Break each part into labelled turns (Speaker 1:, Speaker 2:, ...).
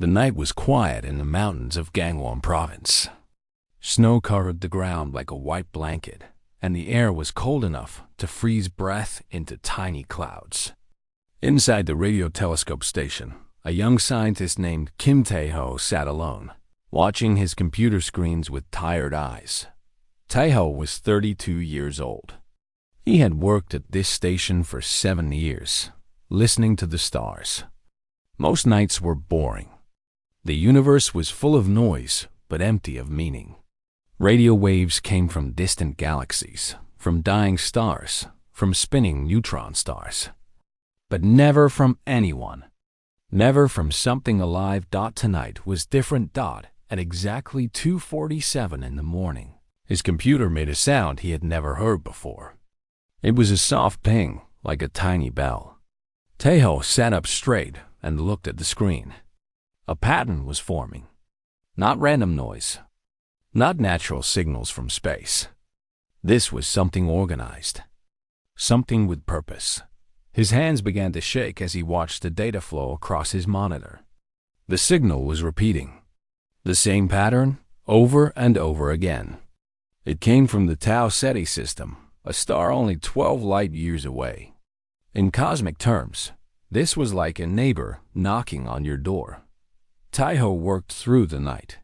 Speaker 1: The night was quiet in the mountains of Gangwon Province. Snow covered the ground like a white blanket, and the air was cold enough to freeze breath into tiny clouds. Inside the radio telescope station, a young scientist named Kim Tae-ho sat alone, watching his computer screens with tired eyes. Tae-ho was 32 years old. He had worked at this station for 7 years, listening to the stars. Most nights were boring. The universe was full of noise, but empty of meaning. Radio waves came from distant galaxies, from dying stars, from spinning neutron stars. But never from anyone. Never from something alive. Tonight was different. At exactly 2:47 in the morning, his computer made a sound he had never heard before. It was a soft ping, like a tiny bell. Tae-ho sat up straight and looked at the screen. A pattern was forming. Not random noise. Not natural signals from space. This was something organized. Something with purpose. His hands began to shake as he watched the data flow across his monitor. The signal was repeating. The same pattern, over and over again. It came from the Tau Ceti system, a star only 12 light years away. In cosmic terms, this was like a neighbor knocking on your door. Tae-ho worked through the night.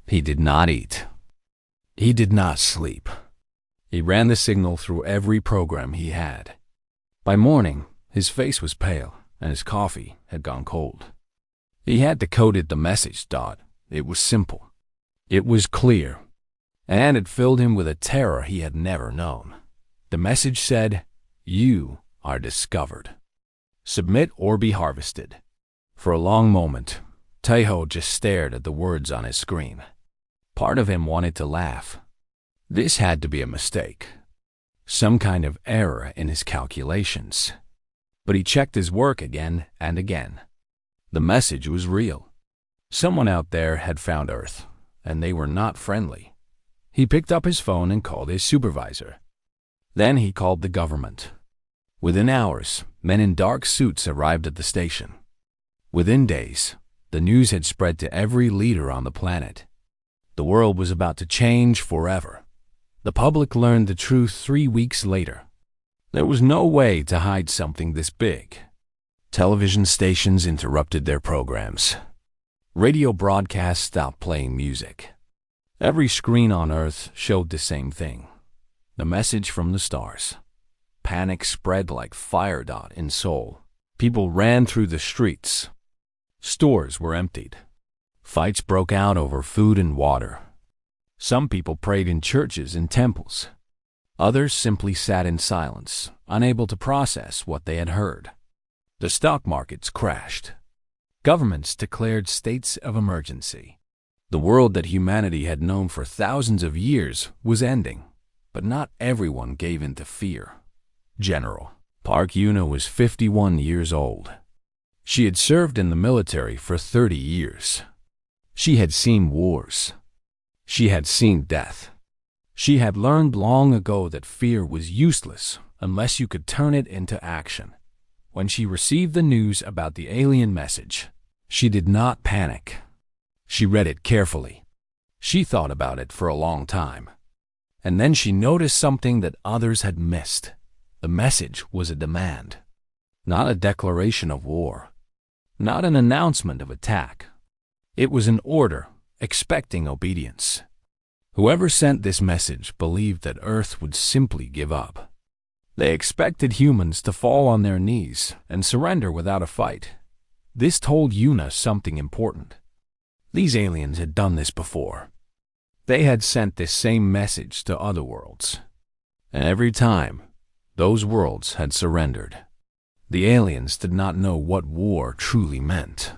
Speaker 1: He did not eat. He did not sleep. He ran the signal through every program he had. By morning, his face was pale and his coffee had gone cold. He had decoded the message. It was simple. It was clear. And it filled him with a terror he had never known. The message said, "You are discovered. Submit or be harvested." For a long moment, Tae-ho just stared at the words on his screen. Part of him wanted to laugh. This had to be a mistake. Some kind of error in his calculations. But he checked his work again and again. The message was real. Someone out there had found Earth, and they were not friendly. He picked up his phone and called his supervisor. Then he called the government. Within hours, men in dark suits arrived at the station. Within days, the news had spread to every leader on the planet. The world was about to change forever. The public learned the truth 3 weeks later. There was no way to hide something this big. Television stations interrupted their programs. Radio broadcasts stopped playing music. Every screen on Earth showed the same thing. The message from the stars. Panic spread like fire. In Seoul, people ran through the streets. Stores were emptied. Fights broke out over food and water. Some people prayed in churches and temples. Others simply sat in silence, unable to process what they had heard. The stock markets crashed. Governments declared states of emergency. The world that humanity had known for thousands of years was ending, but not everyone gave in to fear. General Park Yuna was 51 years old. She had served in the military for 30 years. She had seen wars. She had seen death. She had learned long ago that fear was useless unless you could turn it into action. When she received the news about the alien message, she did not panic. She read it carefully. She thought about it for a long time. And then she noticed something that others had missed. The message was a demand, not a declaration of war, not an announcement of attack. It was an order, expecting obedience. Whoever sent this message believed that Earth would simply give up. They expected humans to fall on their knees and surrender without a fight. This told Yuna something important. These aliens had done this before. They had sent this same message to other worlds. And every time, those worlds had surrendered. The aliens did not know what war truly meant.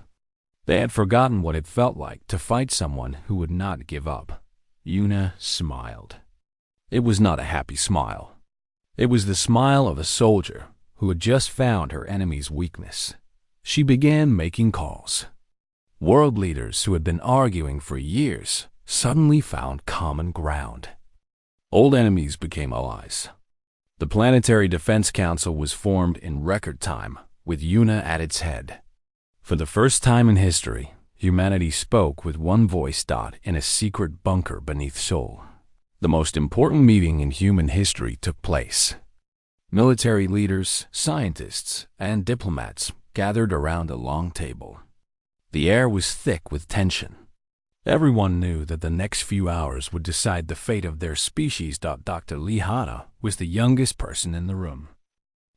Speaker 1: They had forgotten what it felt like to fight someone who would not give up. Yuna smiled. It was not a happy smile. It was the smile of a soldier who had just found her enemy's weakness. She began making calls. World leaders who had been arguing for years suddenly found common ground. Old enemies became allies. The Planetary Defense Council was formed in record time, with Yuna at its head. For the first time in history, Humanity spoke with one voice. In a secret bunker beneath Seoul, the most important meeting in human history took place. Military leaders, scientists, and diplomats gathered around a long table. The air was thick with tension. Everyone knew that the next few hours would decide the fate of their species. Dr. Lee Hana was the youngest person in the room.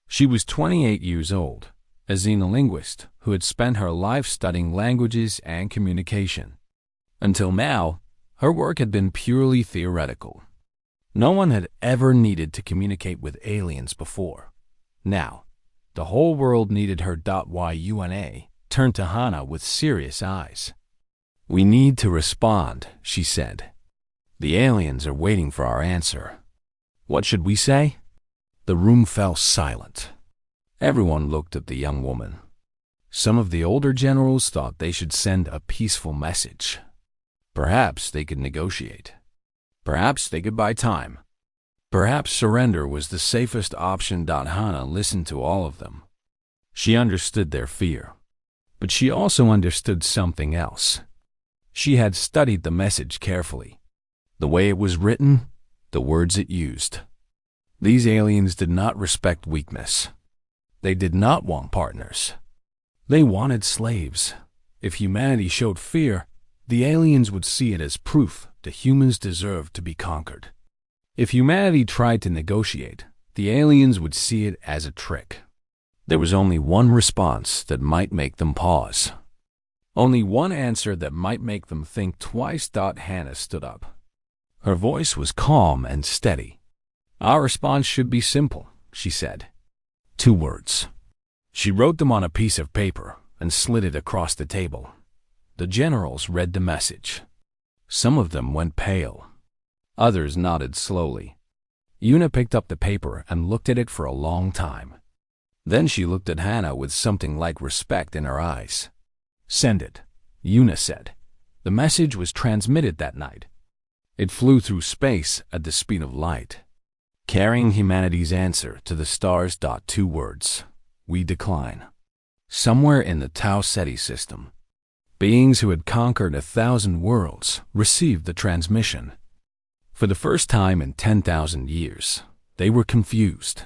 Speaker 1: She was 28 years old, a xenolinguist who had spent her life studying languages and communication. Until now, her work had been purely theoretical. No one had ever needed to communicate with aliens before. Now, the whole world needed her. Yuna turned to Hana with serious eyes. "We need to respond," she said. "The aliens are waiting for our answer. What should we say?" The room fell silent. Everyone looked at the young woman. Some of the older generals thought they should send a peaceful message. Perhaps they could negotiate. Perhaps they could buy time. Perhaps surrender was the safest option. Hana listened to all of them. She understood their fear, but she also understood something else. She had studied the message carefully, the way it was written, the words it used. These aliens did not respect weakness. They did not want partners. They wanted slaves. If humanity showed fear, the aliens would see it as proof that humans deserved to be conquered. If humanity tried to negotiate, the aliens would see it as a trick. There was only one response that might make them pause. Only one answer that might make them think twice. Hannah stood up. Her voice was calm and steady. "Our response should be simple," she said. 2 words. She wrote them on a piece of paper and slid it across the table. The generals read the message. Some of them went pale. Others nodded slowly. Yuna picked up the paper and looked at it for a long time. Then she looked at Hannah with something like respect in her eyes. "Send it," Yuna said. The message was transmitted that night. It flew through space at the speed of light, carrying humanity's answer to the stars. 2 words. "We decline." Somewhere in the Tau Ceti system, beings who had conquered 1,000 worlds received the transmission. For the first time in 10,000 years, they were confused.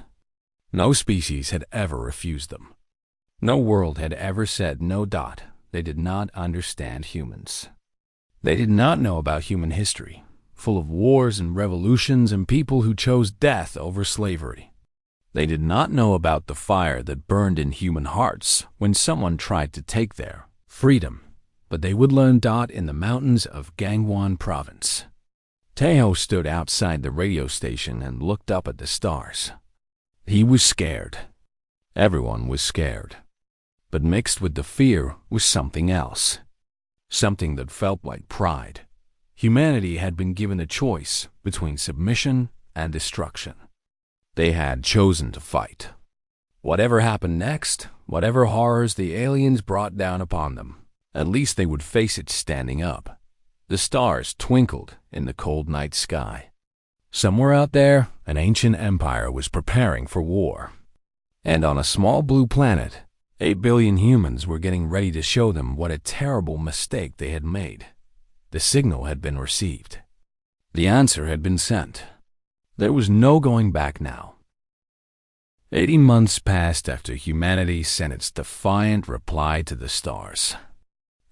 Speaker 1: No species had ever refused them. No world had ever said no. They did not understand humans. They did not know about human history, full of wars and revolutions and people who chose death over slavery. They did not know about the fire that burned in human hearts when someone tried to take their freedom, but they would learn. In the mountains of Gangwon Province, Taeho stood outside the radio station and looked up at the stars. He was scared. Everyone was scared. But mixed with the fear was something else. Something that felt like pride. Humanity had been given a choice between submission and destruction. They had chosen to fight. Whatever happened next, whatever horrors the aliens brought down upon them, at least they would face it standing up. The stars twinkled in the cold night sky. Somewhere out there, an ancient empire was preparing for war. And on a small blue planet, 8 billion humans were getting ready to show them what a terrible mistake they had made. The signal had been received. The answer had been sent. There was no going back now. 80 months passed after humanity sent its defiant reply to the stars.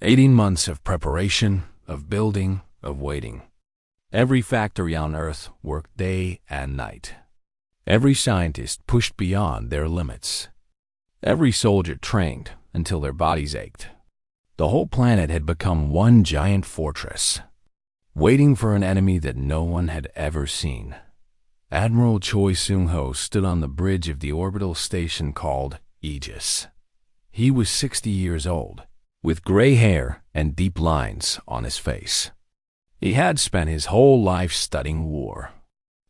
Speaker 1: 18 months of preparation, of building, of waiting. Every factory on Earth worked day and night. Every scientist pushed beyond their limits. Every soldier trained until their bodies ached. The whole planet had become one giant fortress, waiting for an enemy that no one had ever seen. Admiral Choi Seung-ho stood on the bridge of the orbital station called Aegis. He was 60 years old, with gray hair and deep lines on his face. He had spent his whole life studying war.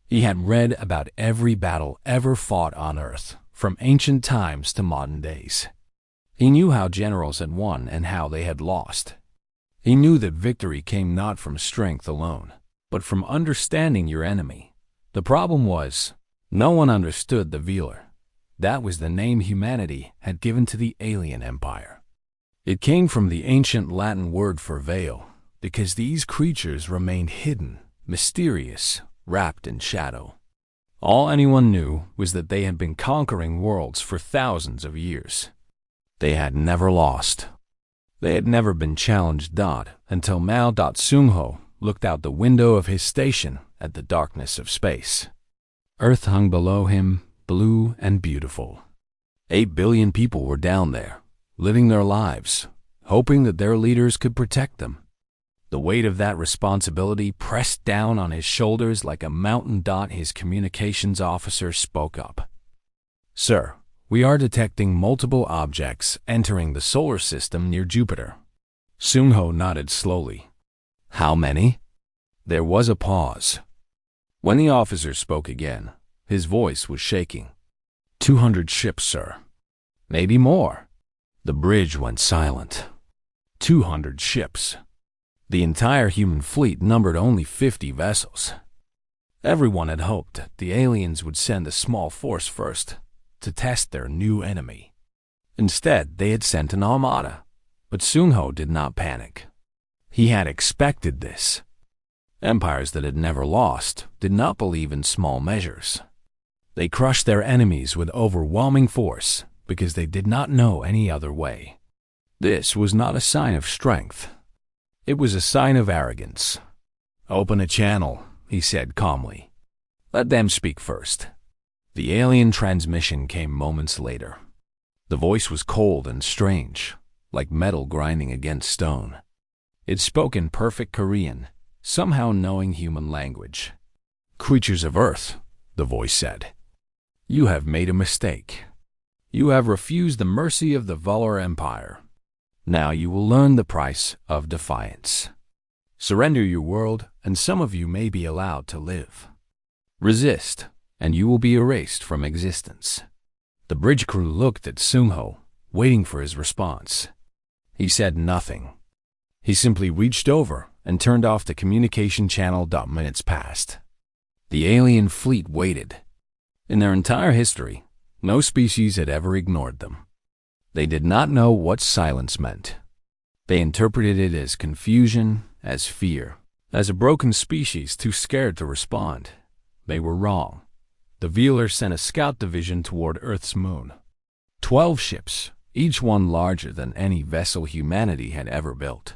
Speaker 1: He had read about every battle ever fought on Earth, from ancient times to modern days. He knew how generals had won and how they had lost. He knew that victory came not from strength alone, but from understanding your enemy. The problem was, no one understood the Velar. That was the name humanity had given to the alien empire. It came from the ancient Latin word for veil, because these creatures remained hidden, mysterious, wrapped in shadow. All anyone knew was that they had been conquering worlds for thousands of years. They had never lost. They had never been challenged. Until Mao Seung-ho looked out the window of his station at the darkness of space. Earth hung below him, blue and beautiful. 8 billion people were down there, living their lives, hoping that their leaders could protect them. The weight of that responsibility pressed down on his shoulders like a mountain. His communications officer spoke up. "Sir, we are detecting multiple objects entering the solar system near Jupiter." Seung-ho nodded slowly. "How many?" There was a pause. When the officer spoke again, his voice was shaking. 200 ships, sir. Maybe more." The bridge went silent. 200 ships. The entire human fleet numbered only 50 vessels. Everyone had hoped the aliens would send a small force first to test their new enemy. Instead, they had sent an armada. But Seung-ho did not panic. He had expected this. Empires that had never lost did not believe in small measures. They crushed their enemies with overwhelming force because they did not know any other way. This was not a sign of strength. It was a sign of arrogance. "Open a channel," he said calmly. "Let them speak first." The alien transmission came moments later. The voice was cold and strange, like metal grinding against stone. It spoke in perfect Korean, somehow knowing human language. "Creatures of Earth," the voice said, "you have made a mistake. You have refused the mercy of the Valar Empire. Now you will learn the price of defiance. Surrender your world, and some of you may be allowed to live. Resist, and you will be erased from existence." The bridge crew looked at Seung-ho, waiting for his response. He said nothing. He simply reached over and turned off the communication channel. Minutes passed. The alien fleet waited. In their entire history, no species had ever ignored them. They did not know what silence meant. They interpreted it as confusion, as fear, as a broken species too scared to respond. They were wrong. The Velar sent a scout division toward Earth's moon. 12 ships, each one larger than any vessel humanity had ever built.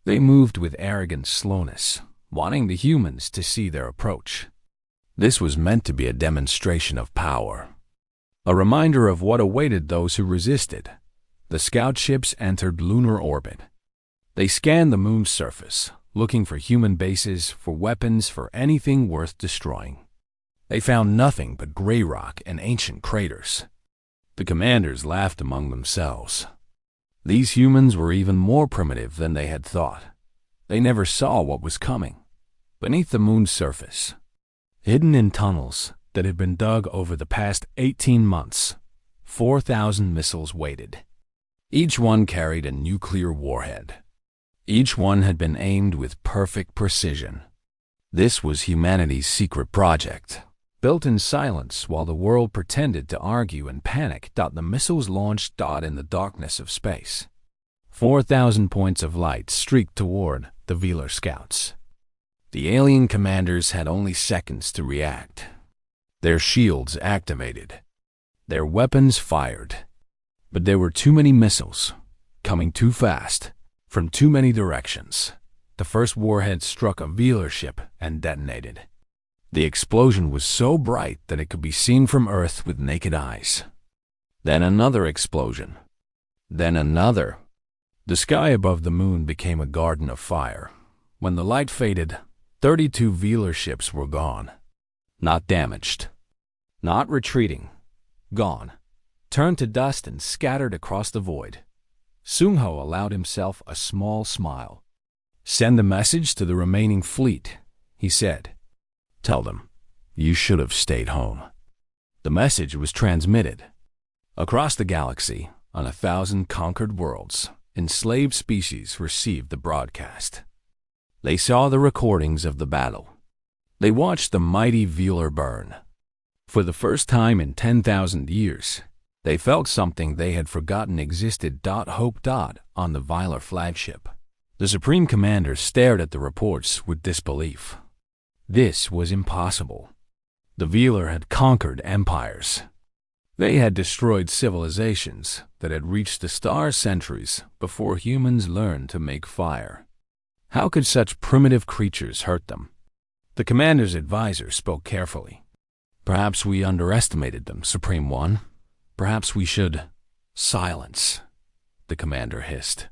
Speaker 1: They moved with arrogant slowness, wanting the humans to see their approach. This was meant to be a demonstration of power. A reminder of what awaited those who resisted. The scout ships entered lunar orbit. They scanned the moon's surface, looking for human bases, for weapons, for anything worth destroying. They found nothing but gray rock and ancient craters. The commanders laughed among themselves. These humans were even more primitive than they had thought. They never saw what was coming. Beneath the moon's surface, hidden in tunnels that had been dug over the past 18 months, 4,000 missiles waited. Each one carried a nuclear warhead. Each one had been aimed with perfect precision. This was humanity's secret project, built in silence while the world pretended to argue and panic. The missiles launched in the darkness of space. 4,000 points of light streaked toward the Velar scouts. The alien commanders had only seconds to react. Their shields activated. Their weapons fired. But there were too many missiles, coming too fast, from too many directions. The first warhead struck a Velar ship and detonated. The explosion was so bright that it could be seen from Earth with naked eyes. Then another explosion. Then another. The sky above the moon became a garden of fire. When the light faded, 32 Velar ships were gone. Not damaged. Not retreating. Gone. Turned to dust and scattered across the void. Seung-ho allowed himself a small smile. "Send the message to the remaining fleet," he said. "Tell them, you should have stayed home." The message was transmitted. Across the galaxy, on 1,000 conquered worlds, enslaved species received the broadcast. They saw the recordings of the battle. They watched the mighty Velar burn. For the first time in 10,000 years, They felt something they had forgotten existed. Hope. On the Vilar flagship. The Supreme Commander stared at the reports with disbelief. This was impossible. The Velar had conquered empires. They had destroyed civilizations that had reached the stars centuries before humans learned to make fire. How could such primitive creatures hurt them? The commander's advisor spoke carefully. Perhaps we underestimated them, Supreme One. Perhaps we should... Silence, the commander hissed.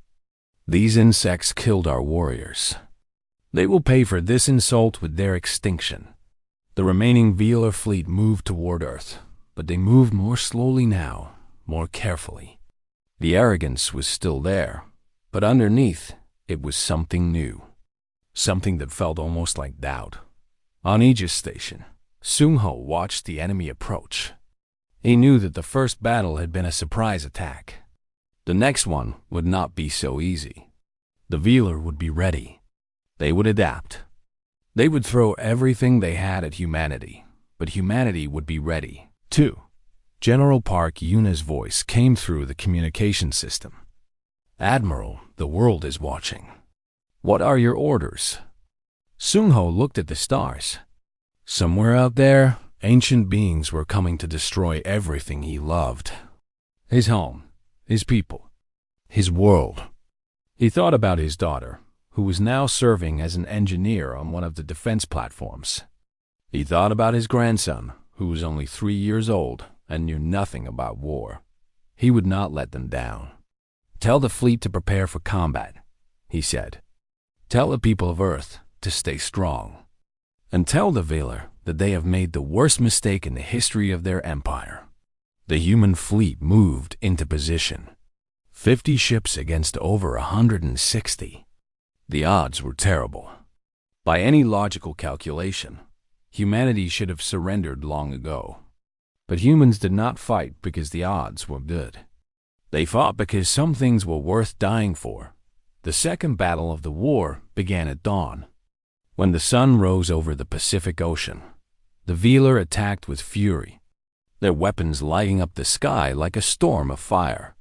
Speaker 1: These insects killed our warriors. They will pay for this insult with their extinction. The remaining Velar fleet moved toward Earth, but they moved more slowly now, more carefully. The arrogance was still there, but underneath it was something new. Something that felt almost like doubt. On Aegis Station, Sung-Ho watched the enemy approach. He knew that the first battle had been a surprise attack. The next one would not be so easy. The Velar would be ready. They would adapt. They would throw everything they had at humanity, but humanity would be ready, too. General Park Yuna's voice came through the communication system. Admiral, the world is watching. What are your orders? Sung-Ho looked at the stars. Somewhere out there, ancient beings were coming to destroy everything he loved. His home, his people, his world. He thought about his daughter, who was now serving as an engineer on one of the defense platforms. He thought about his grandson, who was only 3 years old and knew nothing about war. He would not let them down. Tell the fleet to prepare for combat, he said. Tell the people of Earth to stay strong. And tell the Velar that they have made the worst mistake in the history of their empire. The human fleet moved into position. 50 ships against over 160. The odds were terrible. By any logical calculation, humanity should have surrendered long ago. But humans did not fight because the odds were good. They fought because some things were worth dying for. The second battle of the war began at dawn. When the sun rose over the Pacific Ocean, the Velar attacked with fury, their weapons lighting up the sky like a storm of fire.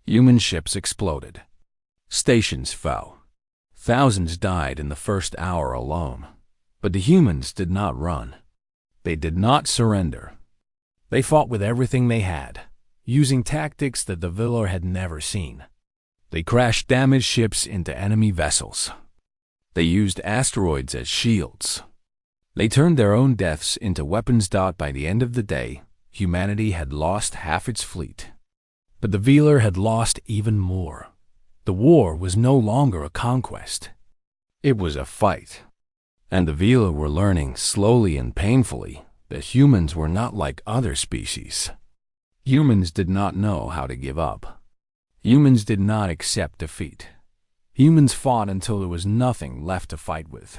Speaker 1: Human ships exploded. Stations fell. Thousands died in the first hour alone. But the humans did not run. They did not surrender. They fought with everything they had, using tactics that the Velar had never seen. They crashed damaged ships into enemy vessels. They used asteroids as shields. They turned their own deaths into weapons. By the end of the day, humanity had lost half its fleet. But the Velar had lost even more. The war was no longer a conquest. It was a fight. And the Velar were learning slowly and painfully that humans were not like other species. Humans did not know how to give up. Humans did not accept defeat. Humans fought until there was nothing left to fight with.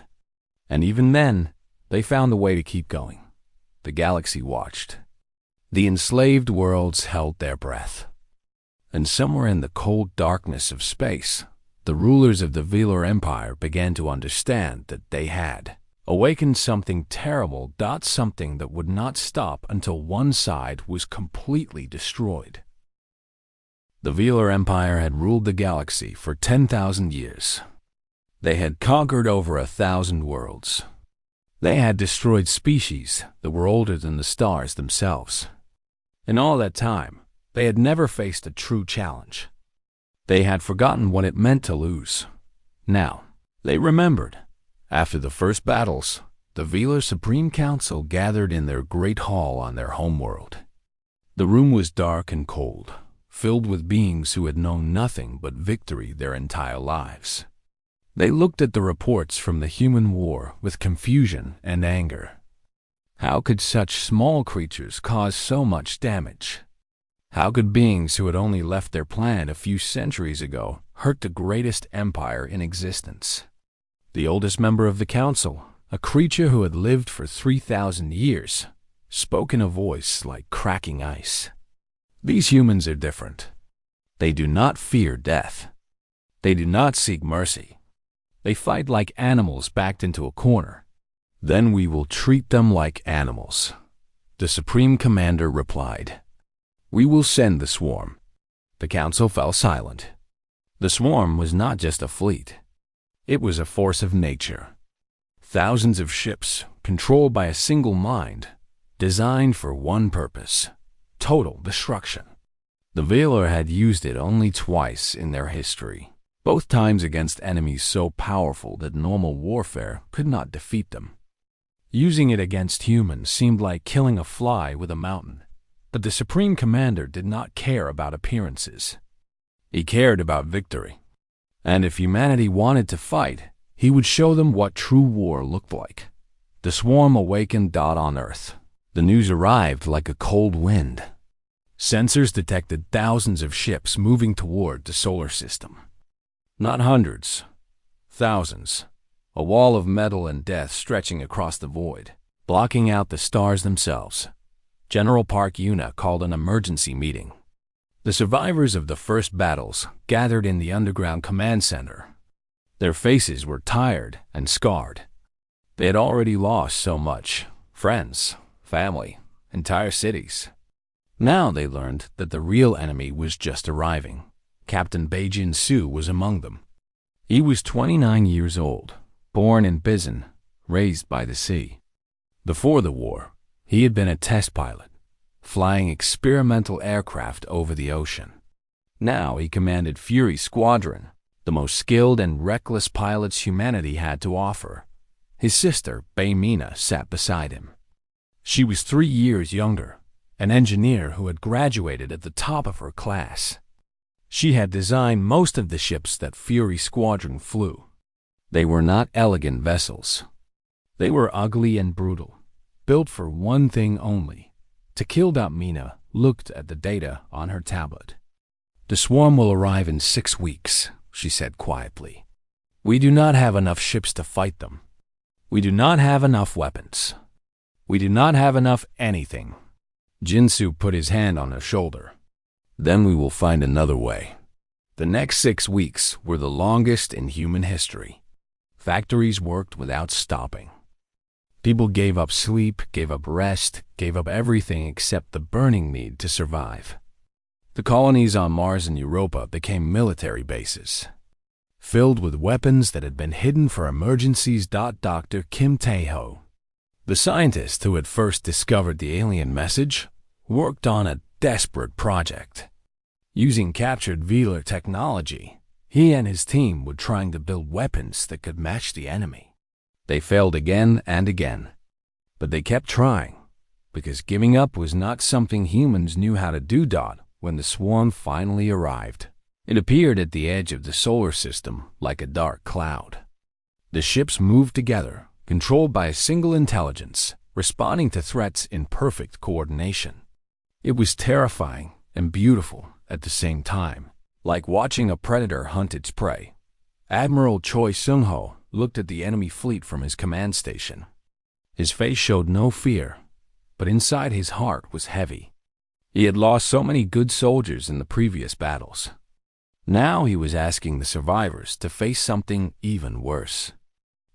Speaker 1: And even then, they found a way to keep going. The galaxy watched. The enslaved worlds held their breath. And somewhere in the cold darkness of space, the rulers of the Velar Empire began to understand that they had awakened something terrible. Something that would not stop until one side was completely destroyed. The Velar Empire had ruled the galaxy for 10,000 years. They had conquered over 1,000 worlds. They had destroyed species that were older than the stars themselves. In all that time, they had never faced a true challenge. They had forgotten what it meant to lose. Now, they remembered. After the first battles, the Velar Supreme Council gathered in their great hall on their homeworld. The room was dark and cold, filled with beings who had known nothing but victory their entire lives. They looked at the reports from the human war with confusion and anger. How could such small creatures cause so much damage? How could beings who had only left their planet a few centuries ago hurt the greatest empire in existence? The oldest member of the council, a creature who had lived for 3,000 years, spoke in a voice like cracking ice. These humans are different. They do not fear death. They do not seek mercy. They fight like animals backed into a corner. Then we will treat them like animals, the Supreme Commander replied. We will send the swarm. The council fell silent. The swarm was not just a fleet. It was a force of nature. Thousands of ships, controlled by a single mind, designed for one purpose: total destruction. The Velar had used it only twice in their history, both times against enemies so powerful that normal warfare could not defeat them. Using it against humans seemed like killing a fly with a mountain, but the Supreme Commander did not care about appearances. He cared about victory. And if humanity wanted to fight, he would show them what true war looked like. The swarm awakened on Earth. The news arrived like a cold wind. Sensors detected thousands of ships moving toward the solar system. Not hundreds, thousands. A wall of metal and death stretching across the void, blocking out the stars themselves. General Park Yuna called an emergency meeting. The survivors of the first battles gathered in the underground command center. Their faces were tired and scarred. They had already lost so much: friends, family, entire cities. Now they learned that the real enemy was just arriving. Captain Beijin Su was among them. He was 29 years old, born in Bizen, raised by the sea. Before the war, he had been a test pilot, flying experimental aircraft over the ocean. Now he commanded Fury Squadron, the most skilled and reckless pilots humanity had to offer. His sister, Bei Mina, sat beside him. She was 3 years younger, an engineer who had graduated at the top of her class. She had designed most of the ships that Fury Squadron flew. They were not elegant vessels. They were ugly and brutal, built for one thing only: to kill. Mina looked at the data on her tablet. "The swarm will arrive in 6 weeks, she said quietly. "We do not have enough ships to fight them. We do not have enough weapons. We do not have enough anything." Jinsu put his hand on her shoulder. "Then we will find another way." The next 6 weeks were the longest in human history. Factories worked without stopping. People gave up sleep, gave up rest, gave up everything except the burning need to survive. The colonies on Mars and Europa became military bases, filled with weapons that had been hidden for emergencies. Dr. Kim Tae-ho, the scientist who had first discovered the alien message, worked on a desperate project. Using captured Velar technology, he and his team were trying to build weapons that could match the enemy. They failed again and again, but they kept trying, because giving up was not something humans knew how to do. When the swarm finally arrived, it appeared at the edge of the solar system like a dark cloud. The ships moved together, controlled by a single intelligence, responding to threats in perfect coordination. It was terrifying and beautiful at the same time, like watching a predator hunt its prey. Admiral Choi Seung-ho looked at the enemy fleet from his command station. His face showed no fear, but inside his heart was heavy. He had lost so many good soldiers in the previous battles. Now he was asking the survivors to face something even worse.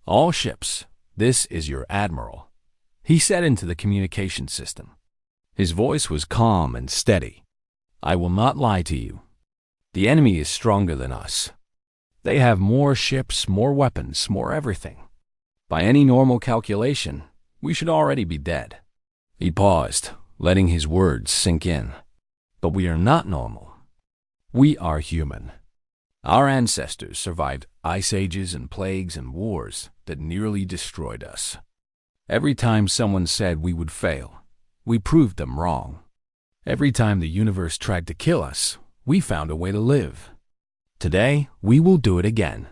Speaker 1: "All ships, this is your admiral," he said into the communication system. His voice was calm and steady. "I will not lie to you. The enemy is stronger than us. They have more ships, more weapons, more everything. By any normal calculation, we should already be dead." He paused, letting his words sink in. "But we are not normal. We are human. Our ancestors survived ice ages and plagues and wars that nearly destroyed us. Every time someone said we would fail, we proved them wrong. Every time the universe tried to kill us, we found a way to live. Today, we will do it again."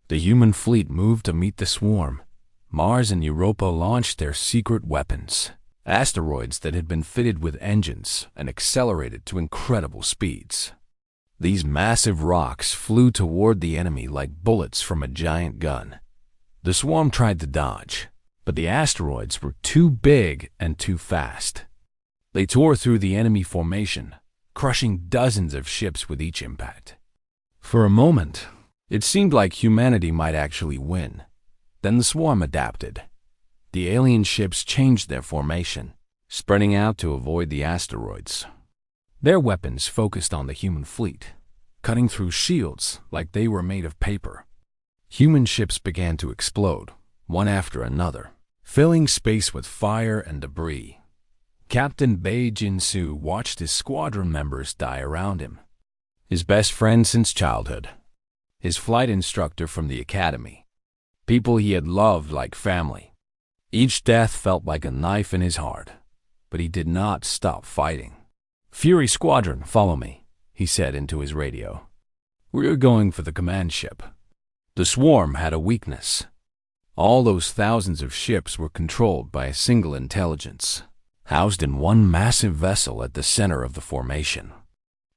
Speaker 1: The human fleet moved to meet the swarm. Mars and Europa launched their secret weapons, asteroids that had been fitted with engines and accelerated to incredible speeds. These massive rocks flew toward the enemy like bullets from a giant gun. The swarm tried to dodge, but the asteroids were too big and too fast. They tore through the enemy formation, crushing dozens of ships with each impact. For a moment, it seemed like humanity might actually win. Then the swarm adapted. The alien ships changed their formation, spreading out to avoid the asteroids. Their weapons focused on the human fleet, cutting through shields like they were made of paper. Human ships began to explode, one after another, filling space with fire and debris. Captain Bei Jinsu watched his squadron members die around him. His best friend since childhood, his flight instructor from the academy, people he had loved like family. Each death felt like a knife in his heart, but he did not stop fighting. "Fury Squadron, follow me," he said into his radio. "We're going for the command ship." The swarm had a weakness. All those thousands of ships were controlled by a single intelligence, housed in one massive vessel at the center of the formation.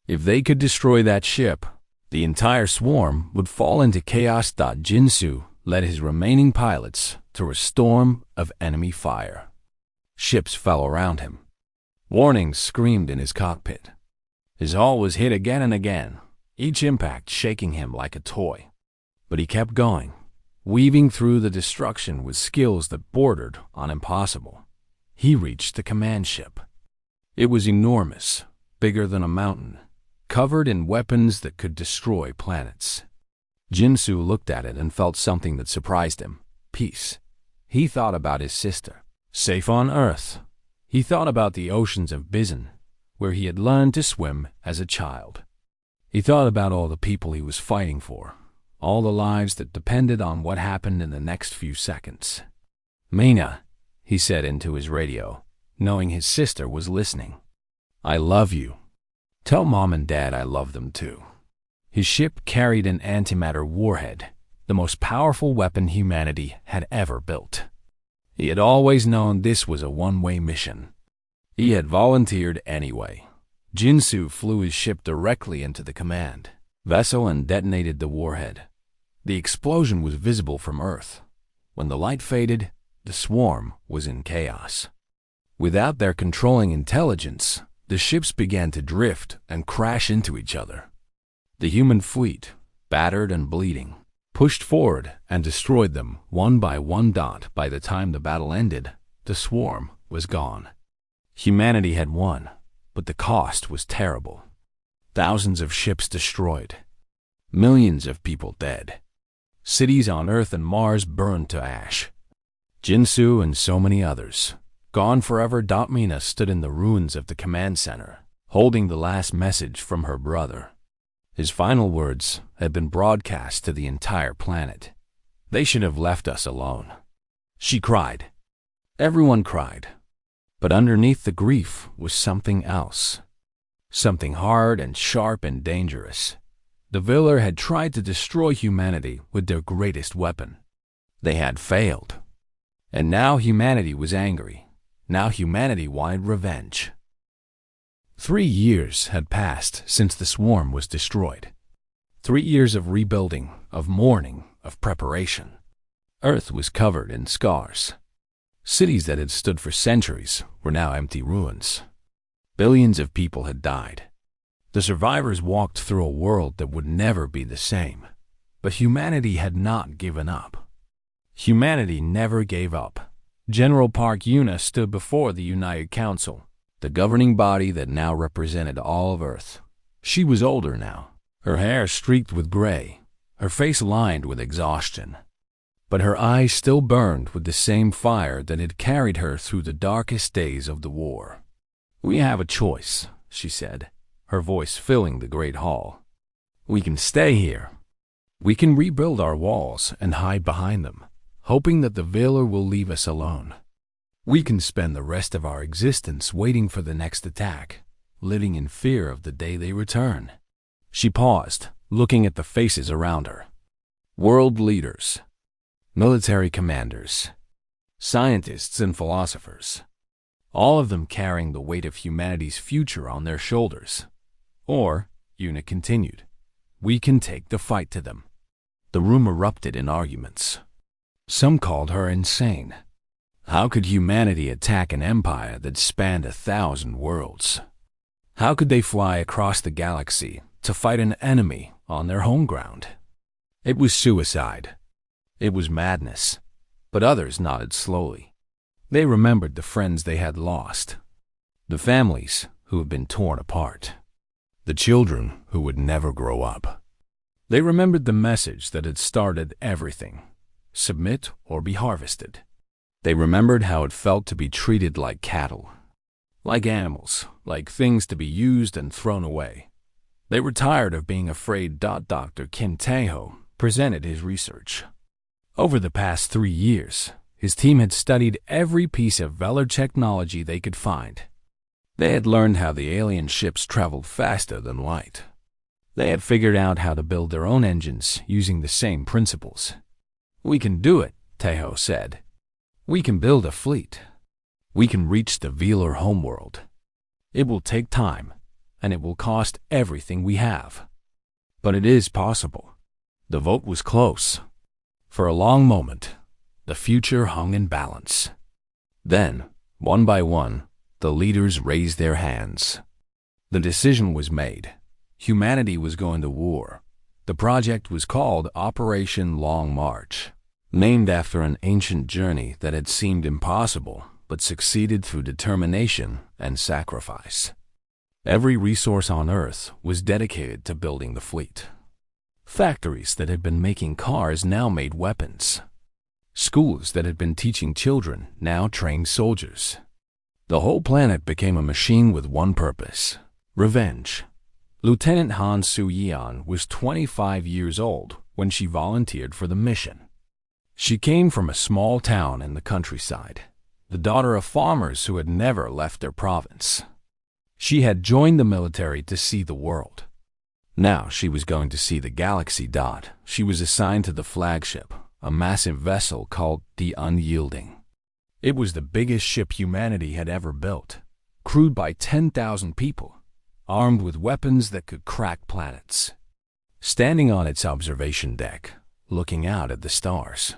Speaker 1: If they could destroy that ship, the entire swarm would fall into chaos. Jinsu led his remaining pilots through a storm of enemy fire. Ships fell around him. Warnings screamed in his cockpit. His hull was hit again and again, each impact shaking him like a toy. But he kept going, weaving through the destruction with skills that bordered on impossible. He reached the command ship. It was enormous, bigger than a mountain, covered in weapons that could destroy planets. Jinsu looked at it and felt something that surprised him: peace. He thought about his sister, safe on Earth. He thought about the oceans of Bizon, where he had learned to swim as a child. He thought about all the people he was fighting for, all the lives that depended on what happened in the next few seconds. "Mina," he said into his radio, knowing his sister was listening. "I love you. Tell Mom and Dad I love them too." His ship carried an antimatter warhead, the most powerful weapon humanity had ever built. He had always known this was a one-way mission. He had volunteered anyway. Jinsu flew his ship directly into the command vessel and detonated the warhead. The explosion was visible from Earth. When the light faded, the swarm was in chaos. Without their controlling intelligence, the ships began to drift and crash into each other. The human fleet, battered and bleeding, pushed forward and destroyed them one by one. By the time the battle ended, the swarm was gone. Humanity had won, but the cost was terrible. Thousands of ships destroyed, millions of people dead. Cities on Earth and Mars burned to ash. Jinsu and so many others, gone forever. Mina stood in the ruins of the command center, holding the last message from her brother. His final words had been broadcast to the entire planet. "They should have left us alone." She cried. Everyone cried. But underneath the grief was something else. Something hard and sharp and dangerous. The Viller had tried to destroy humanity with their greatest weapon. They had failed. And now humanity was angry. Now humanity wanted revenge. 3 years had passed since the swarm was destroyed. 3 years of rebuilding, of mourning, of preparation. Earth was covered in scars. Cities that had stood for centuries were now empty ruins. Billions of people had died. The survivors walked through a world that would never be the same. But humanity had not given up. Humanity never gave up. General Park Yuna stood before the United Council, the governing body that now represented all of Earth. She was older now, her hair streaked with gray, her face lined with exhaustion. But her eyes still burned with the same fire that had carried her through the darkest days of the war. "We have a choice," she said, her voice filling the great hall. "We can stay here. We can rebuild our walls and hide behind them, hoping that the Veiler will leave us alone. We can spend the rest of our existence waiting for the next attack, living in fear of the day they return." She paused, looking at the faces around her. World leaders, military commanders, scientists and philosophers, all of them carrying the weight of humanity's future on their shoulders. Or, Yuna continued, we can take the fight to them. The room erupted in arguments. Some called her insane. How could humanity attack an empire that spanned 1,000 worlds? How could they fly across the galaxy to fight an enemy on their home ground? It was suicide. It was madness. But others nodded slowly. They remembered the friends they had lost, the families who had been torn apart. The children who would never grow up. They remembered the message that had started everything: submit or be harvested. They remembered how it felt to be treated like cattle, like animals, like things to be used and thrown away. They were tired of being afraid. Dr. Kim Tae-ho presented his research. Over the past 3 years, his team had studied every piece of Velar technology they could find. They had learned how the alien ships traveled faster than light. They had figured out how to build their own engines using the same principles. "We can do it," Tae-ho said. "We can build a fleet. We can reach the Velar homeworld. It will take time, and it will cost everything we have. But it is possible." The vote was close. For a long moment, the future hung in balance. Then, one by one, the leaders raised their hands. The decision was made. Humanity was going to war. The project was called Operation Long March, named after an ancient journey that had seemed impossible but succeeded through determination and sacrifice. Every resource on Earth was dedicated to building the fleet. Factories that had been making cars now made weapons. Schools that had been teaching children now trained soldiers. The whole planet became a machine with one purpose: revenge. Lieutenant Han Soo-yeon was 25 years old when she volunteered for the mission. She came from a small town in the countryside, the daughter of farmers who had never left their province. She had joined the military to see the world. Now she was going to see the galaxy. She was assigned to the flagship, a massive vessel called the Unyielding. It was the biggest ship humanity had ever built, crewed by 10,000 people, armed with weapons that could crack planets. Standing on its observation deck, looking out at the stars,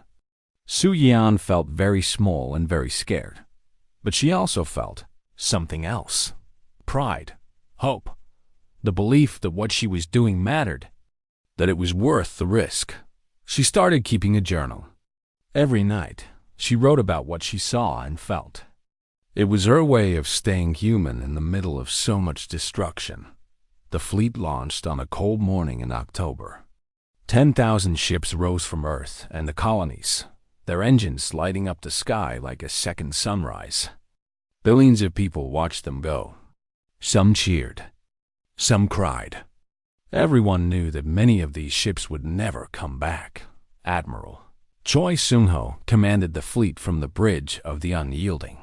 Speaker 1: Soo-yeon felt very small and very scared. But she also felt something else: pride, hope, the belief that what she was doing mattered, that it was worth the risk. She started keeping a journal. Every night, she wrote about what she saw and felt. It was her way of staying human in the middle of so much destruction. The fleet launched on a cold morning in October. 10,000 ships rose from Earth and the colonies, their engines lighting up the sky like a second sunrise. Billions of people watched them go. Some cheered. Some cried. Everyone knew that many of these ships would never come back. Admiral Choi Seung-ho commanded the fleet from the bridge of the Unyielding.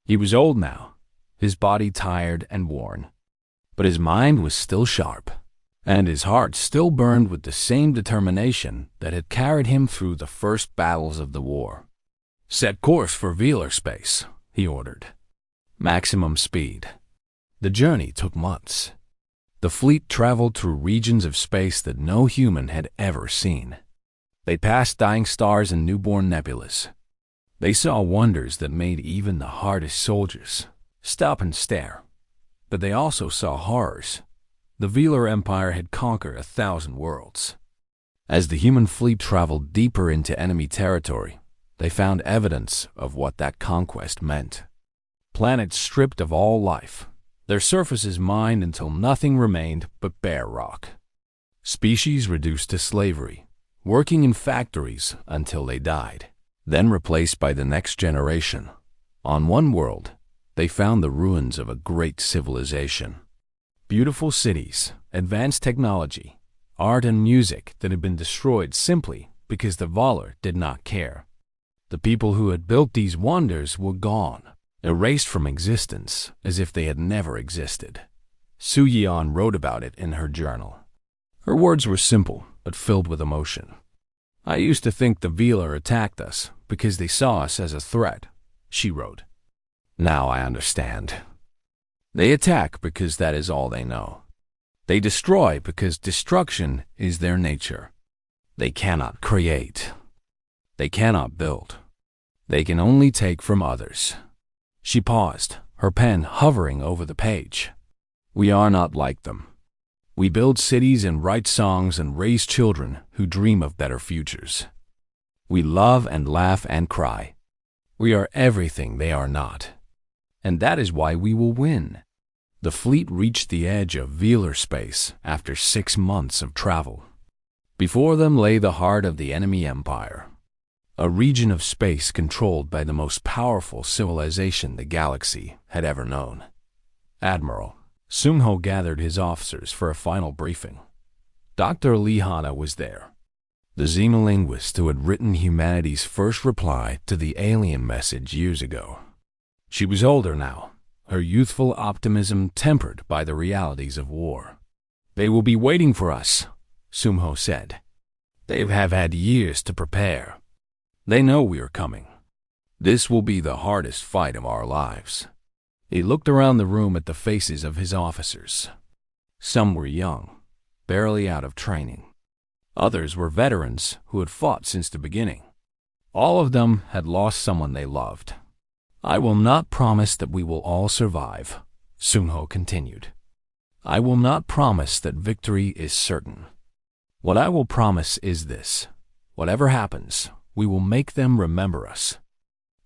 Speaker 1: He was old now, his body tired and worn, but his mind was still sharp, and his heart still burned with the same determination that had carried him through the first battles of the war. "Set course for Velar space," he ordered. "Maximum speed." The journey took months. The fleet traveled through regions of space that no human had ever seen. They passed dying stars and newborn nebulas. They saw wonders that made even the hardest soldiers stop and stare. But they also saw horrors. The Velar Empire had conquered 1,000 worlds. As the human fleet traveled deeper into enemy territory, they found evidence of what that conquest meant. Planets stripped of all life, their surfaces mined until nothing remained but bare rock. Species reduced to slavery, working in factories until they died, then replaced by the next generation. On one world, they found the ruins of a great civilization. Beautiful cities, advanced technology, art and music that had been destroyed simply because the Valar did not care. The people who had built these wonders were gone, erased from existence as if they had never existed. Soo-yeon wrote about it in her journal. Her words were simple but filled with emotion. "I used to think the Velar attacked us because they saw us as a threat," she wrote. "Now I understand. They attack because that is all they know. They destroy because destruction is their nature. They cannot create. They cannot build. They can only take from others." She paused, her pen hovering over the page. "We are not like them. We build cities and write songs and raise children who dream of better futures. We love and laugh and cry. We are everything they are not. And that is why we will win. The fleet reached the edge of Velar space after 6 months of travel. Before them lay the heart of the enemy empire, a region of space controlled by the most powerful civilization the galaxy had ever known. Admiral Sungho gathered his officers for a final briefing. Dr. Lihana was there, the xenolinguist who had written humanity's first reply to the alien message years ago. She was older now, her youthful optimism tempered by the realities of war. "They will be waiting for us," Sungho said. "They have had years to prepare. They know we are coming. This will be the hardest fight of our lives." He looked around the room at the faces of his officers. Some were young, barely out of training. Others were veterans who had fought since the beginning. All of them had lost someone they loved. "I will not promise that we will all survive," Sungho continued. "I will not promise that victory is certain. What I will promise is this: whatever happens, we will make them remember us.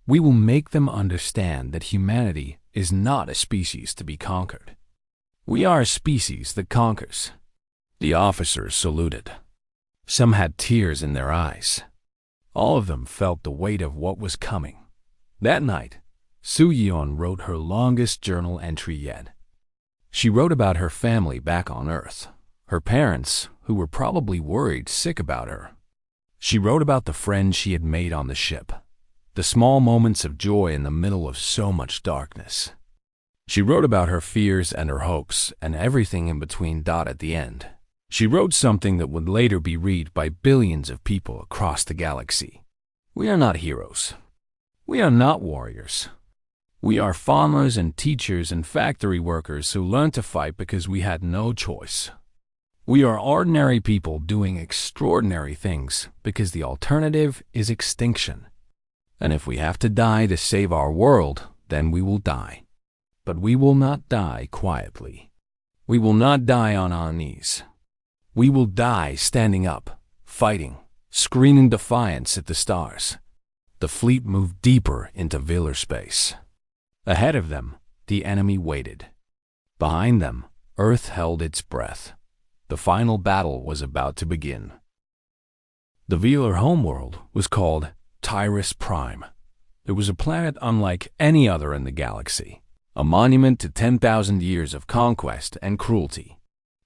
Speaker 1: We will make them understand that humanity is not a species to be conquered. We are a species that conquers." The officers saluted. Some had tears in their eyes. All of them felt the weight of what was coming. That night, Su-yeon wrote her longest journal entry yet. She wrote about her family back on Earth, her parents, who were probably worried sick about her. She wrote about the friends she had made on the ship, the small moments of joy in the middle of so much darkness. She wrote about her fears and her hopes and everything in between. At the end, she wrote something that would later be read by billions of people across the galaxy. "We are not heroes. We are not warriors. We are farmers and teachers and factory workers who learned to fight because we had no choice. We are ordinary people doing extraordinary things because the alternative is extinction. And if we have to die to save our world, then we will die. But we will not die quietly. We will not die on our knees. We will die standing up, fighting, screaming defiance at the stars." The fleet moved deeper into Velar space. Ahead of them, the enemy waited. Behind them, Earth held its breath. The final battle was about to begin. The Velar homeworld was called Tyrus Prime. It was a planet unlike any other in the galaxy, a monument to 10,000 years of conquest and cruelty.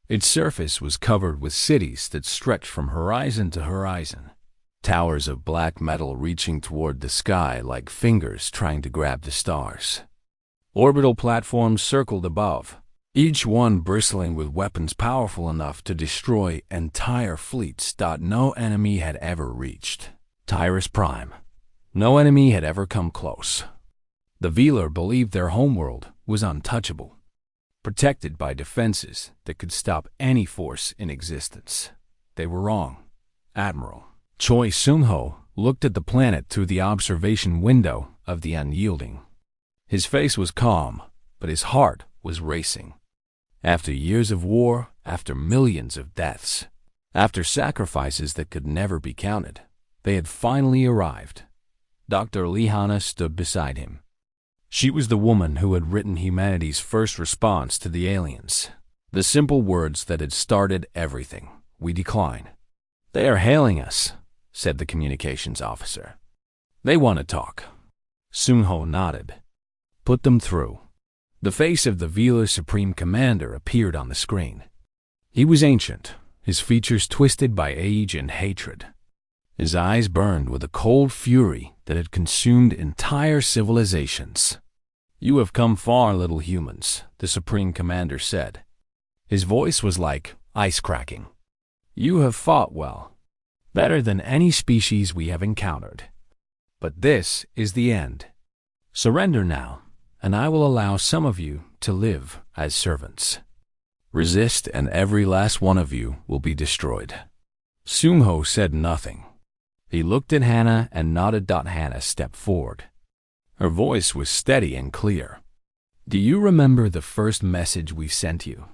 Speaker 1: Its surface was covered with cities that stretched from horizon to horizon, towers of black metal reaching toward the sky like fingers trying to grab the stars. Orbital platforms circled above, each one bristling with weapons powerful enough to destroy entire fleets. No enemy had ever reached Tyrus Prime. No enemy had ever come close. The Velar believed their homeworld was untouchable, protected by defenses that could stop any force in existence. They were wrong. Admiral Choi Sungho looked at the planet through the observation window of the Unyielding. His face was calm, but his heart was racing. After years of war, after millions of deaths, after sacrifices that could never be counted, they had finally arrived. Dr. Lihana stood beside him. She was the woman who had written humanity's first response to the aliens, the simple words that had started everything: "We decline." "They are hailing us," said the communications officer. "They want to talk." Sungho nodded. "Put them through." The face of the Velar Supreme Commander appeared on the screen. He was ancient, his features twisted by age and hatred. His eyes burned with a cold fury that had consumed entire civilizations. "You have come far, little humans," the Supreme Commander said. His voice was like ice cracking. "You have fought well, better than any species we have encountered. But this is the end. Surrender now, and I will allow some of you to live as servants. Resist, and every last one of you will be destroyed." Sungho said nothing. He looked at Hannah and nodded. Hannah stepped forward. Her voice was steady and clear. "Do you remember the first message we sent you?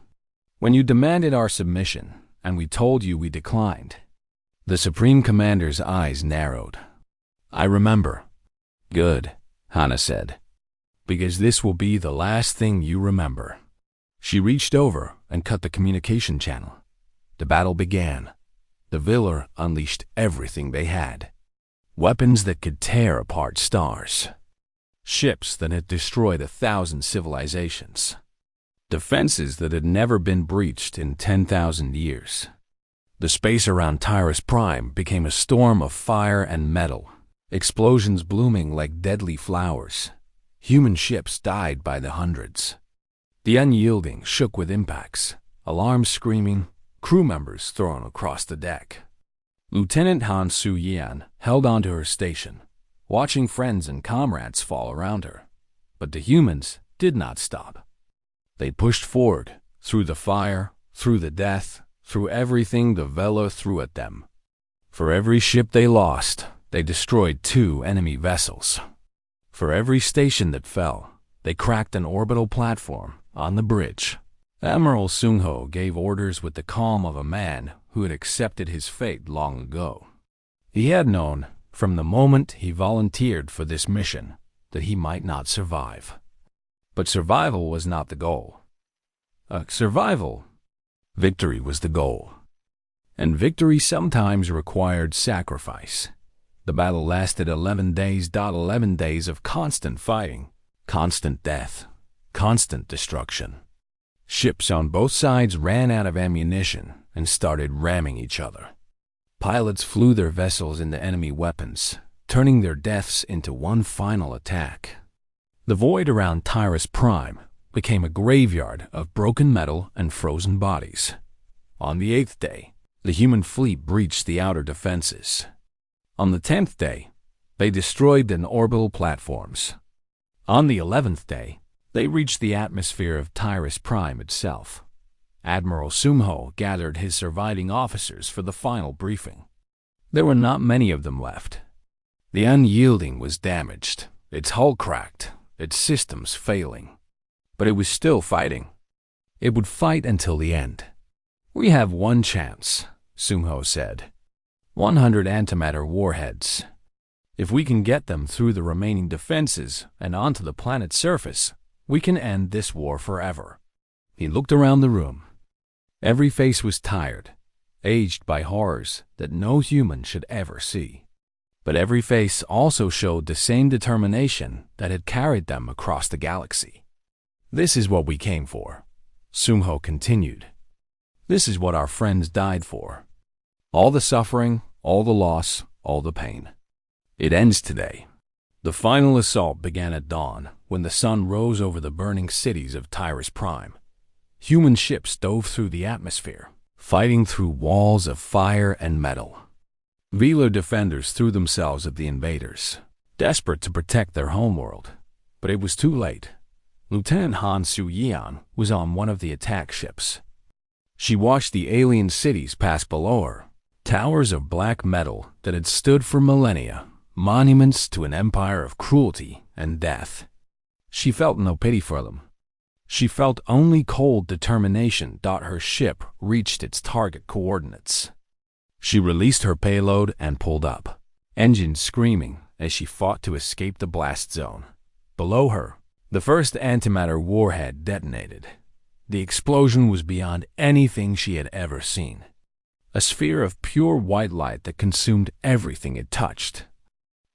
Speaker 1: When you demanded our submission, and we told you we declined?" The Supreme Commander's eyes narrowed. "I remember." "Good," Hannah said. "Because this will be the last thing you remember." She reached over and cut the communication channel. The battle began. The Viller unleashed everything they had. Weapons that could tear apart stars. Ships that had destroyed 1,000 civilizations. Defenses that had never been breached in 10,000 years. The space around Tyrus Prime became a storm of fire and metal, explosions blooming like deadly flowers. Human ships died by the hundreds. The Unyielding shook with impacts, alarms screaming, crew members thrown across the deck. Lieutenant Han Su-Yan held onto her station, watching friends and comrades fall around her. But the humans did not stop. They pushed forward, through the fire, through the death, through everything the Vela threw at them. For every ship they lost, they destroyed 2 enemy vessels. For every station that fell, they cracked an orbital platform on the bridge. Admiral Sung-ho gave orders with the calm of a man who had accepted his fate long ago. He had known, from the moment he volunteered for this mission, that he might not survive. But survival was not the goal. Victory was the goal. And victory sometimes required sacrifice. The battle lasted 11 days. 11 days of constant fighting, constant death, constant destruction. Ships on both sides ran out of ammunition and started ramming each other. Pilots flew their vessels into enemy weapons, turning their deaths into one final attack. The void around Tyrus Prime became a graveyard of broken metal and frozen bodies. On the 8th day, the human fleet breached the outer defenses. On the 10th day, they destroyed the orbital platforms. On the 11th day, they reached the atmosphere of Tyrus Prime itself. Admiral Sung-ho gathered his surviving officers for the final briefing. There were not many of them left. The Unyielding was damaged, its hull cracked, its systems failing. But it was still fighting. It would fight until the end. "We have one chance," Sung-ho said. 100 antimatter warheads. If we can get them through the remaining defenses and onto the planet's surface, we can end this war forever. He looked around the room. Every face was tired, aged by horrors that no human should ever see. But every face also showed the same determination that had carried them across the galaxy. "This is what we came for," Sung-ho continued. "This is what our friends died for. All the suffering, all the loss, all the pain. It ends today." The final assault began at dawn, when the sun rose over the burning cities of Tyrus Prime. Human ships dove through the atmosphere, fighting through walls of fire and metal. Velar defenders threw themselves at the invaders, desperate to protect their homeworld. But it was too late. Lieutenant Han Su-Yan was on one of the attack ships. She watched the alien cities pass below her, towers of black metal that had stood for millennia, monuments to an empire of cruelty and death. She felt no pity for them. She felt only cold determination. Her ship reached its target coordinates. She released her payload and pulled up, engines screaming as she fought to escape the blast zone. Below her, the first antimatter warhead detonated. The explosion was beyond anything she had ever seen. A sphere of pure white light that consumed everything it touched.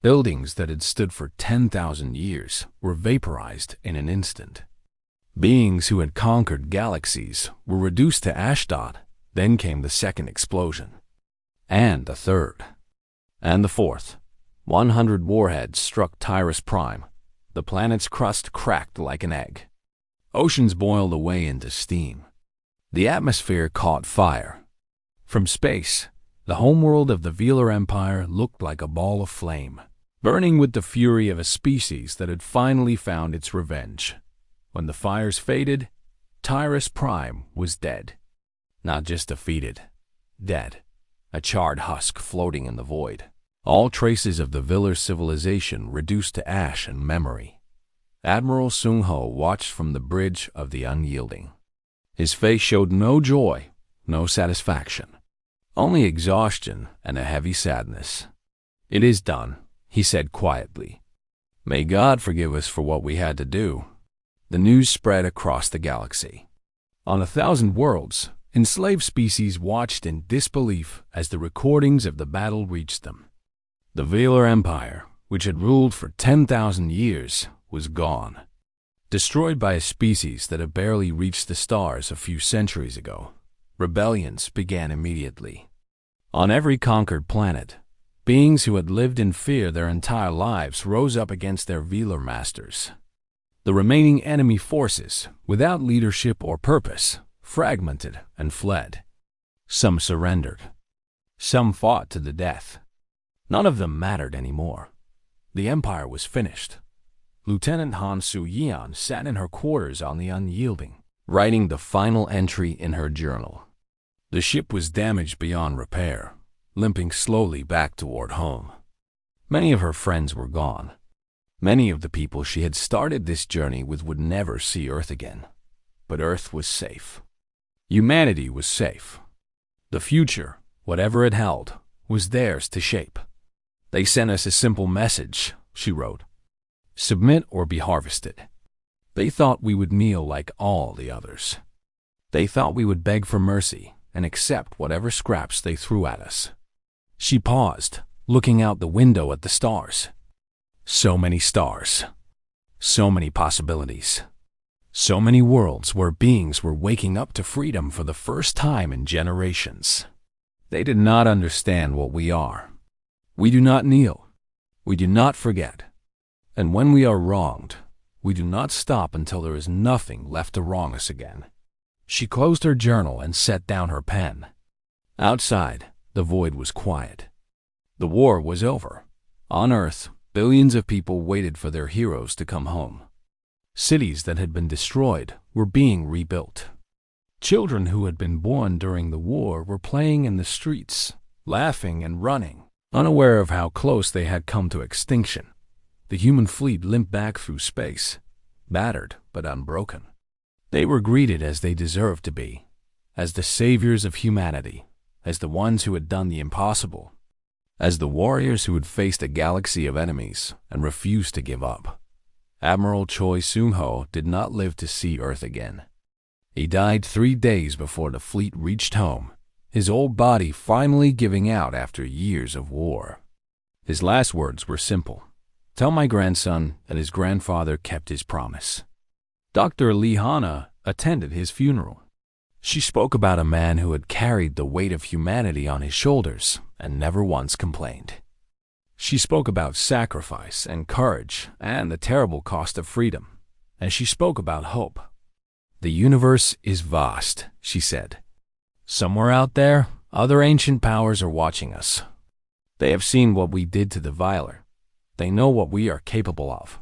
Speaker 1: Buildings that had stood for 10,000 years were vaporized in an instant. Beings who had conquered galaxies were reduced to ash. Then came the second explosion. And the third. And the fourth. 100 warheads struck Tyrus Prime. The planet's crust cracked like an egg. Oceans boiled away into steam. The atmosphere caught fire. From space, the homeworld of the Velar Empire looked like a ball of flame, burning with the fury of a species that had finally found its revenge. When the fires faded, Tyrus Prime was dead. Not just defeated, dead. A charred husk floating in the void. All traces of the Velar civilization reduced to ash and memory. Admiral Sung-ho watched from the bridge of the Unyielding. His face showed no joy, no satisfaction. Only exhaustion and a heavy sadness. "It is done," he said quietly. "May God forgive us for what we had to do." The news spread across the galaxy. On 1,000 worlds, enslaved species watched in disbelief as the recordings of the battle reached them. The Velar Empire, which had ruled for 10,000 years, was gone. Destroyed by a species that had barely reached the stars a few centuries ago, rebellions began immediately. On every conquered planet, beings who had lived in fear their entire lives rose up against their Velar masters. The remaining enemy forces, without leadership or purpose, fragmented and fled. Some surrendered. Some fought to the death. None of them mattered anymore. The empire was finished. Lieutenant Han Su-yeon sat in her quarters on the Unyielding, writing the final entry in her journal. The ship was damaged beyond repair, limping slowly back toward home. Many of her friends were gone. Many of the people she had started this journey with would never see Earth again. But Earth was safe. Humanity was safe. The future, whatever it held, was theirs to shape. They sent us a simple message, she wrote. Submit or be harvested. They thought we would kneel like all the others. They thought we would beg for mercy and accept whatever scraps they threw at us. She paused, looking out the window at the stars. So many stars. So many possibilities. So many worlds where beings were waking up to freedom for the first time in generations. They did not understand what we are. We do not kneel. We do not forget. And when we are wronged, we do not stop until there is nothing left to wrong us again. She closed her journal and set down her pen. Outside, the void was quiet. The war was over. On Earth, billions of people waited for their heroes to come home. Cities that had been destroyed were being rebuilt. Children who had been born during the war were playing in the streets, laughing and running, unaware of how close they had come to extinction. The human fleet limped back through space, battered but unbroken. They were greeted as they deserved to be, as the saviors of humanity, as the ones who had done the impossible, as the warriors who had faced a galaxy of enemies and refused to give up. Admiral Choi Soon-ho did not live to see Earth again. He died 3 days before the fleet reached home, his old body finally giving out after years of war. His last words were simple. Tell my grandson that his grandfather kept his promise. Dr. Lee Hana attended his funeral. She spoke about a man who had carried the weight of humanity on his shoulders and never once complained. She spoke about sacrifice and courage and the terrible cost of freedom, and she spoke about hope. The universe is vast, she said. Somewhere out there, other ancient powers are watching us. They have seen what we did to the Velar. They know what we are capable of.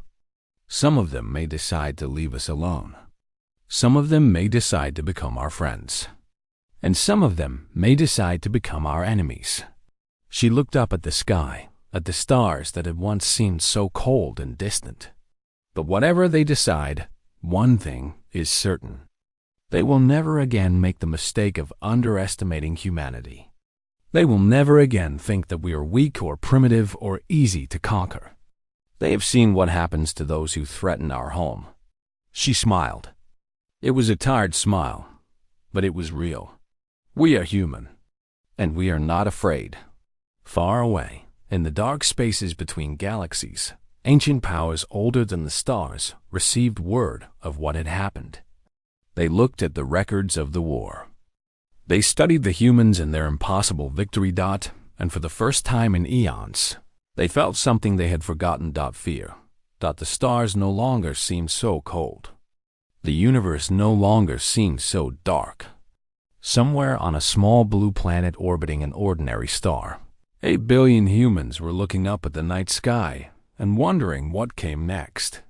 Speaker 1: Some of them may decide to leave us alone. Some of them may decide to become our friends. And some of them may decide to become our enemies. She looked up at the sky, at the stars that had once seemed so cold and distant. But whatever they decide, one thing is certain. They will never again make the mistake of underestimating humanity. They will never again think that we are weak or primitive or easy to conquer. They have seen what happens to those who threaten our home. She smiled. It was a tired smile, but it was real. We are human, and we are not afraid. Far away, in the dark spaces between galaxies, ancient powers older than the stars received word of what had happened. They looked at the records of the war. They studied the humans and their impossible victory. And for the first time in eons, they felt something they had forgotten. Fear. The stars no longer seemed so cold. The universe no longer seemed so dark. Somewhere on a small blue planet orbiting an ordinary star, 8 billion humans were looking up at the night sky and wondering what came next.